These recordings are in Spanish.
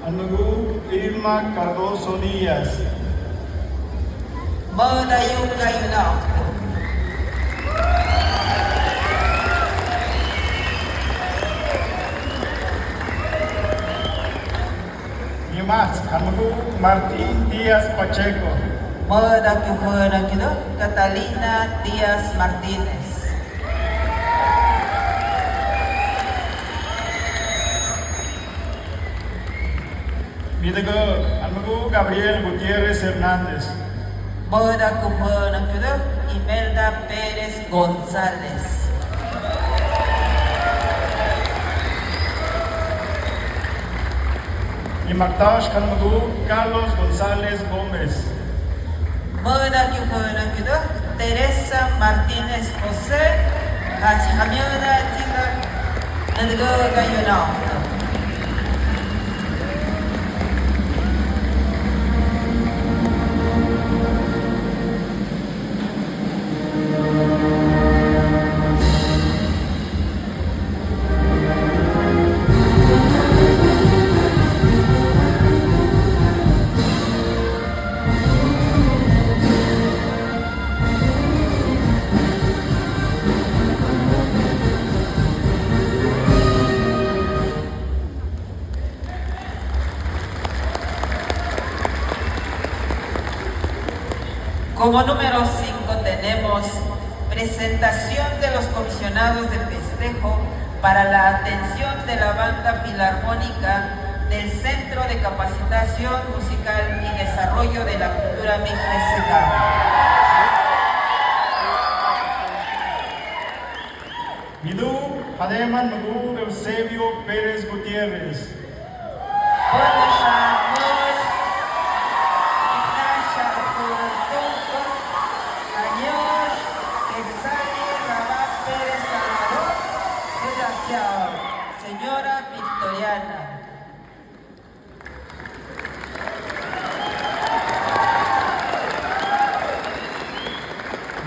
Anagu Irma Cardoso Díaz. Magandayong kayo na. Yumas Anagu Martín Díaz Pacheco. Magandayong kayo Catalina Díaz Martínez. Midago Anagu Gabriel Gutierrez Hernández. Magandayong kayo Imelda Pérez González. Imactash Anagu Carlos González Gómez. Magandayong kayo Teresa Martínez José. At hamyada tika nadago kayo na. Como número 5 tenemos presentación de los comisionados de festejo para la atención de la banda filarmónica del Centro de Capacitación Musical y Desarrollo de la Cultura Mixteca. Midu Pademan Magu Eusebio Pérez Gutiérrez. Señora Victoriana.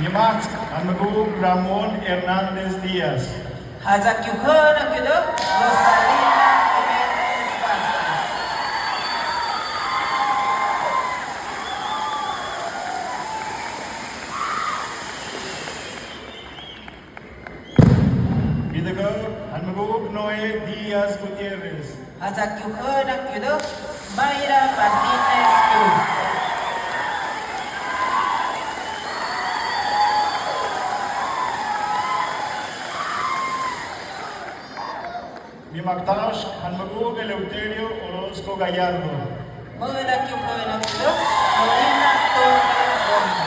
Yumas Anagu Ramón Hernández Díaz. Hazakyuhana kudo Rosalina Jiménez Vázquez. Midago Anagu Noé Díaz Gutiérrez. Hazakyuhana kudo Mayra Martínez Cruz. Mimactash Anagu Eleuterio Orozco Gallardo. Magandayong kudo Molina Torres Gómez.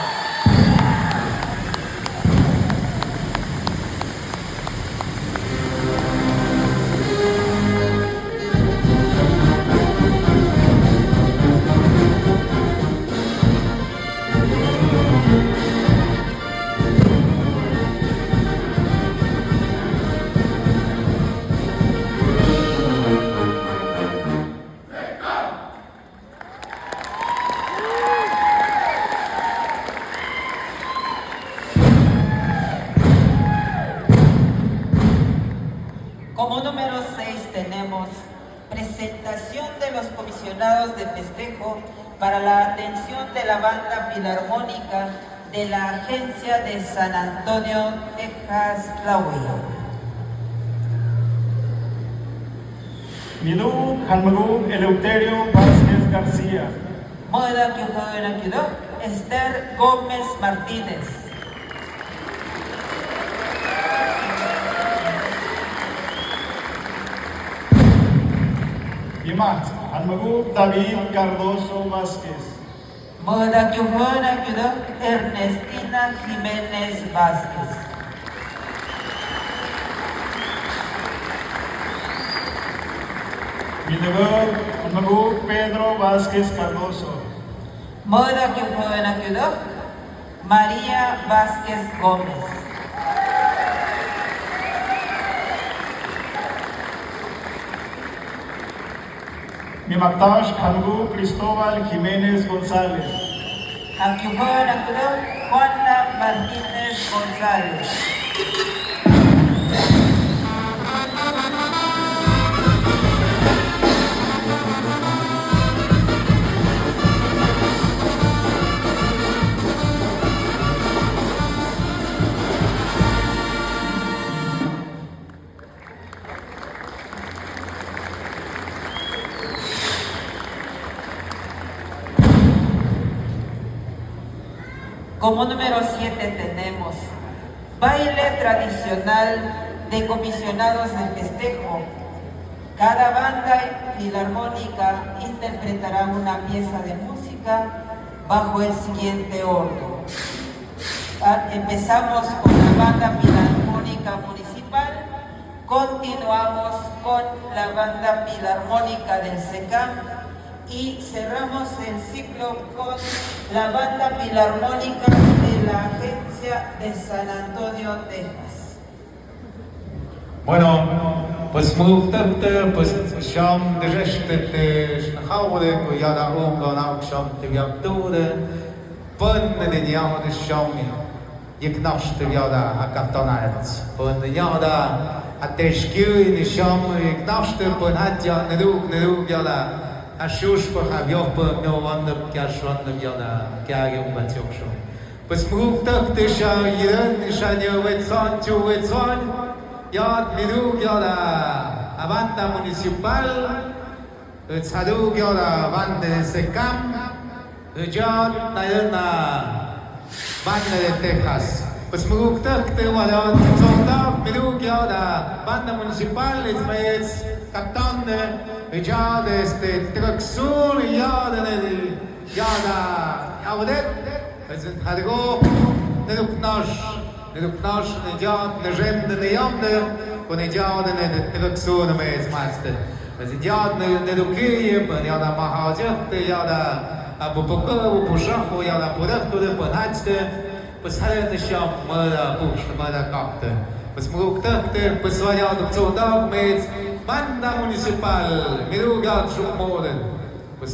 Como número 6 tenemos presentación de los comisionados de festejo para la atención de la banda filarmónica de la Agencia de San Antonio, Texas, Tlahuelilpa. Midu Jalmagu Eleuterio Vázquez García. Magandayong kayo Esther Gómez Martínez. Yumas Jalmagu David Cardoso Vázquez. Magandayong kayo Ernestina Jiménez Vázquez. Midago Jalmagu Pedro Vázquez Cardoso. Magandayong kayo María Vázquez Gómez. Mimactash Jalmagu Cristóbal Jiménez González. Hakyuhana kudo Juana Martínez González. Como número 7 tenemos baile tradicional de comisionados de festejo. Cada banda filarmónica interpretará una pieza de música bajo el siguiente orden. Empezamos con la banda filarmónica municipal, continuamos con la banda filarmónica del SECAM y cerramos el ciclo con la banda filarmónica de la Agencia de San Antonio, Texas. Bueno, pues muhtemelen pues sham de reste snahawde ko yada ongan sham te yaktude pun de yada sham yaknashte yada akatonaet pun de yada ateshkyu ni sham yaknashte pun hatja neduk yada ashush po havyop no wanda kyashwanda yada kyagum batyoksho pues muhtemelen sha yeren shanyo wetson Yad midug yada a banda municipal, tzadug yada banda SECAM, yad nayana banda de Texas. Pues midug te wada tzondag midug yada banda municipal es capitán yad Traxur yada yawadet es hadgo Neduknash nejad nejem nejamne kon nejad netraksone mees master. Nejad nedukie ben yada mahajete yada abupoko pushaho yada podachto de panatste pas halen nesham mada push mada kapte. Pas mugukte pas vayad tsodag mees banda municipal midugad shukmoden.